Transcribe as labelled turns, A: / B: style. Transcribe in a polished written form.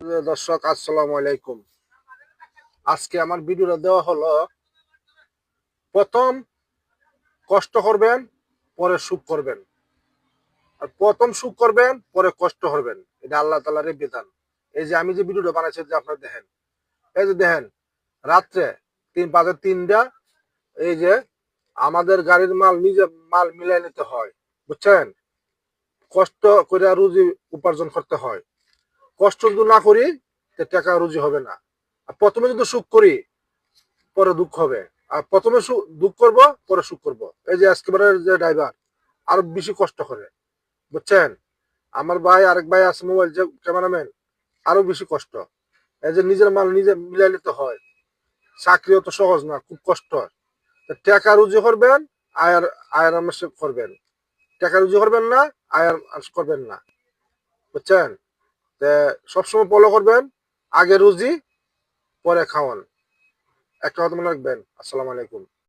A: প্রিয় দর্শক, আসসালামু আলাইকুম। আজকে আমার ভিডিওটা দেওয়া হলো, প্রথম কষ্ট করবেন, পরে সুখ করবেন। আর প্রথম সুখ করবেন, পরে কষ্ট করবেন। এটা আল্লাহ তাআলার বিধান। এই যে আমি যে ভিডিওটা বানাইছি, যে আপনারা দেখেন, এই যে দেখেন, রাত্রে 3 বাজে 3টা, এই যে আমাদের গাড়ির মাল নিজে মাল মিলাই নিতে হয়, বুঝছেন? কষ্ট করে রুজি উপার্জন করতে হয়। কষ্ট যদি না করি, তো টাকা রুজি হবে না। আর প্রথমে যদি সুখ করি, পরে দুঃখ হবে। আর প্রথমে দুঃখ করবো, পরে সুখ করবো। এই যে একেবারে যে ড্রাইভার আরো বেশি কষ্ট করে, বুঝছেন? আমার ভাই, আরেক ভাই আছে মোবাইল যে ক্যামেরাম্যান, আরো বেশি কষ্ট। এই যে নিজের মাল নিজে মিলাই নিতে হয়। চাকরিও তো সহজ না, খুব কষ্ট। টাকা রুজি করবেন, আয়ার আয়ার আরামসে করবেন। টাকা রুজি করবেন না, আয়ার করবেন না, বুঝছেন? সবসময় ফলো করবেন, আগে রুজি পরে খাওয়ান। একটা কথা মনে রাখবেন। আসসালামু আলাইকুম।